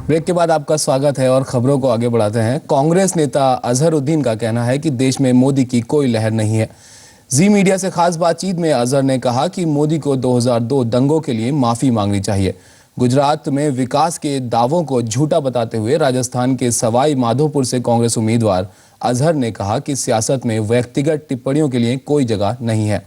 Break के बाद आपका स्वागत है और खबरों को आगे बढ़ाते हैं। कांग्रेस नेता अजहरुद्दीन का कहना है कि देश में मोदी की कोई लहर नहीं है। जी मीडिया से खास बातचीत में अजहर ने कहा कि मोदी को 2002 दंगों के लिए माफी मांगनी चाहिए। गुजरात में विकास के दावों को झूठा बताते हुए राजस्थान के सवाई माधोपुर से कांग्रेस उम्मीदवार अजहर ने कहा कि सियासत में व्यक्तिगत टिप्पणियों के लिए कोई जगह नहीं है।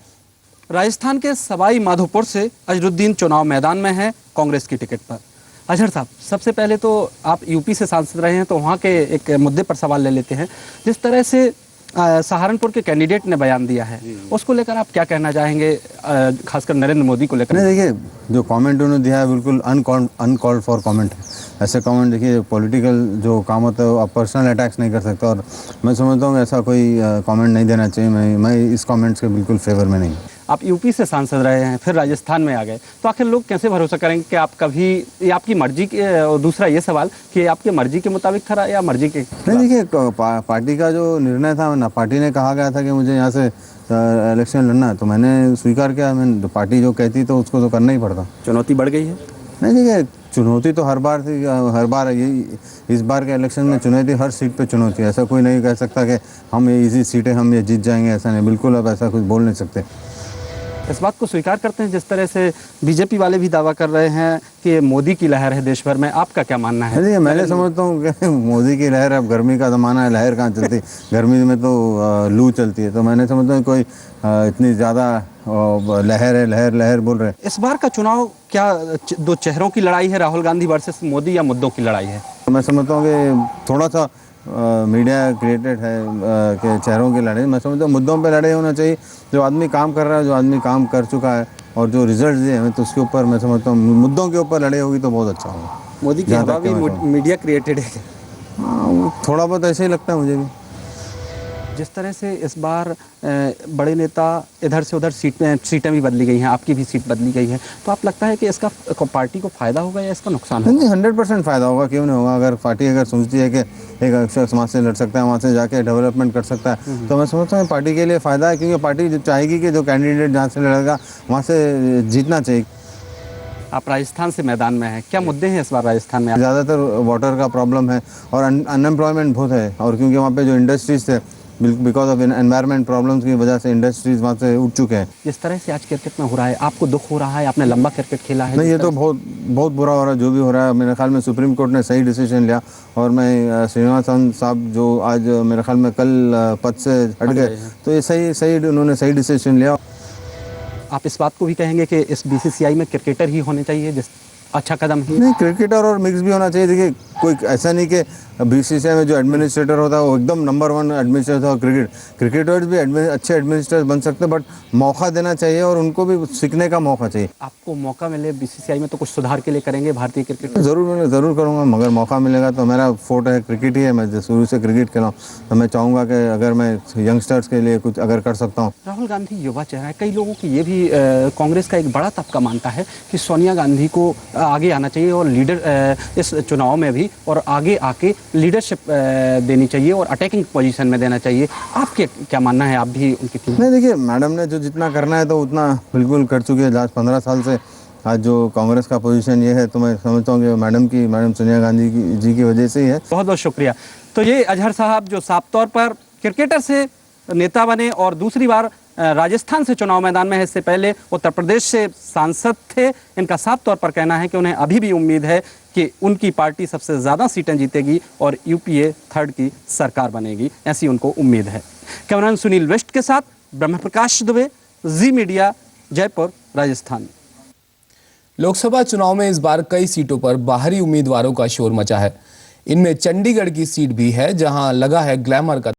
राजस्थान के सवाई माधोपुर से अजहरुद्दीन चुनाव मैदान में हैं कांग्रेस की टिकट पर। अजहर साहब, सबसे पहले तो आप यूपी से सांसद रहे हैं, तो वहाँ के एक मुद्दे पर सवाल ले लेते हैं। जिस तरह से सहारनपुर के कैंडिडेट ने बयान दिया है, उसको लेकर आप क्या कहना चाहेंगे, खासकर नरेंद्र मोदी को लेकर? नहीं, देखिए, जो कमेंट उन्होंने दिया है बिल्कुल अनकॉल्ड फॉर कमेंट है। ऐसे कमेंट, देखिए, पॉलिटिकल जो काम होता है आप पर्सनल अटैक्स नहीं कर सकते, और मैं समझता हूँ ऐसा कोई कमेंट नहीं देना चाहिए। मैं इस कमेंट्स के बिल्कुल फेवर में नहीं। आप यूपी से सांसद रहे हैं, फिर राजस्थान में आ गए, तो आखिर लोग कैसे भरोसा करेंगे कि आप कभी ये आपकी मर्जी के, और दूसरा ये सवाल कि आपकी मर्जी के मुताबिक था या मर्जी के? नहीं, देखिए, पार्टी का जो निर्णय था ना, पार्टी ने कहा गया था कि मुझे यहाँ से इलेक्शन लड़ना है, तो मैंने स्वीकार किया। मैं पार्टी जो कहती तो उसको तो करना ही पड़ता। चुनौती बढ़ गई है? नहीं, देखिए, चुनौती तो हर बार थी, हर बार ये इस बार के इलेक्शन में चुनौती, हर सीट पे चुनौती। ऐसा कोई नहीं कह सकता कि हम ये इजी सीटें हम ये जीत जाएंगे, ऐसा नहीं, बिल्कुल अब ऐसा कुछ बोल नहीं सकते। इस बात को स्वीकार करते हैं जिस तरह से बीजेपी वाले भी दावा कर रहे हैं कि मोदी की लहर है देश भर में, आपका क्या मानना है? नहीं, मैं समझता हूँ कि मोदी की लहर, अब गर्मी का ज़माना है, लहर कहाँ चलती गर्मी में तो लू चलती है, तो मैंने समझता हूँ कोई इतनी ज़्यादा लहर है, लहर बोल रहे हैं। इस बार का चुनाव क्या दो चेहरों की लड़ाई है, राहुल गांधी वर्सेस मोदी, या मुद्दों की लड़ाई है? मैं समझता हूँ कि थोड़ा सा मीडिया क्रिएटेड है कि चेहरों की लड़ाई। मैं समझता हूँ मुद्दों पे लड़ाई होना चाहिए। जो आदमी काम कर रहा है, जो आदमी काम कर चुका है और जो रिजल्ट दिए हैं, तो उसके ऊपर मैं समझता हूँ मुद्दों के ऊपर लड़ाई होगी तो बहुत अच्छा होगा। मोदी की हवा भी मीडिया क्रिएटेड है? थोड़ा बहुत ऐसे ही लगता है मुझे भी। जिस तरह से इस बार बड़े नेता इधर से उधर सीटें भी बदली गई हैं, आपकी भी सीट बदली गई है, तो आप लगता है कि इसका पार्टी को फ़ायदा होगा या इसका नुकसान होगा? नहीं, 100% फ़ायदा होगा, क्यों नहीं होगा। अगर पार्टी अगर सोचती है कि एक अक्षर समाज से लड़ सकता है, वहाँ से जाके डेवलपमेंट कर सकता है, तो मैं समझता हूँ पार्टी के लिए फ़ायदा है, क्योंकि पार्टी चाहेगी कि जो कैंडिडेट जहाँ से लड़ेगा वहाँ से जीतना चाहिए। आप राजस्थान से मैदान में हैं, क्या मुद्दे हैं इस बार राजस्थान में? ज़्यादातर वाटर का प्रॉब्लम है और अनएम्प्लॉयमेंट बहुत है, और क्योंकि वहाँ पे जो इंडस्ट्रीज थे, बिकॉज ऑफ एनवायरनमेंट प्रॉब्लम्स की वजह से इंडस्ट्रीज वहाँ से उठ चुके हैं। जिस तरह से आज क्रिकेट में हो रहा है, आपको दुख हो रहा है? आपने लंबा क्रिकेट खेला है। नहीं, ये तो बहुत बुरा हो रहा है जो भी हो रहा है। मेरे ख्याल में सुप्रीम कोर्ट ने सही डिसीजन लिया, और मैं श्रीनिवासन साहब जो आज मेरे ख्याल में कल पद से हट गए, तो ये सही उन्होंने सही डिसीजन लिया। आप इस बात को भी कहेंगे कि इस बीसीसीआई में क्रिकेटर ही होने चाहिए, जिस अच्छा कदम है? नहीं, क्रिकेटर और मिक्स भी होना चाहिए। देखिए, कोई ऐसा नहीं कि बीसीसीआई में जो एडमिनिस्ट्रेटर होता है वो एकदम नंबर 1 एडमिनिस्ट्रेटर और क्रिकेटर्स भी अच्छे एडमिनिस्ट्रेटर बन सकते हैं, बट मौका देना चाहिए और उनको भी सीखने का मौका चाहिए। आपको मौका मिले बीसीसीआई में तो कुछ सुधार के लिए करेंगे भारतीय क्रिकेट? मैं ज़रूर करूँगा, मगर मौका मिलेगा तो मेरा फोर्ट है क्रिकेट ही है। मैं शुरू से क्रिकेट खेला हूँ, तो मैं चाहूँगा कि अगर मैं यंगस्टर्स के लिए कुछ अगर कर सकता हूँ। राहुल गांधी युवा चेहरा है, कई लोगों की ये भी कांग्रेस का एक बड़ा तबका मानता है कि सोनिया गांधी को आगे आना चाहिए और लीडर इस चुनाव में भी, और आगे आके लीडरशिप देनी चाहिए और अटैकिंग पोजीशन में देना चाहिए। आपके क्या मानना है? आप भी उनकी टीम? नहीं, देखिए, मैडम ने जो जितना करना है तो उतना बिल्कुल कर चुकी है। लास्ट 15 साल से आज जो कांग्रेस का पोजीशन ये है, तो मैं समझता हूँ कि मैडम सोनिया गांधी जी की वजह से ही है। बहुत बहुत शुक्रिया। तो ये अजहर साहब जो साफ तौर पर क्रिकेटर से नेता बने और दूसरी बार राजस्थान से चुनाव मैदान में है, इससे पहले उत्तर प्रदेश से सांसद थे, इनका साफ तौर पर कहना है कि उन्हें अभी भी उम्मीद है कि उनकी पार्टी सबसे ज़्यादा सीटें जीतेगी और यूपीए 3rd की सरकार बनेगी, ऐसी उनको उम्मीद है। कैमरामैन सुनील वेस्ट के साथ ब्रह्म प्रकाश दुबे, जी मीडिया, जयपुर, राजस्थान। लोकसभा चुनाव में इस बार कई सीटों पर बाहरी उम्मीदवारों का शोर मचा है। इनमें चंडीगढ़ की सीट भी है, जहां लगा है ग्लैमर का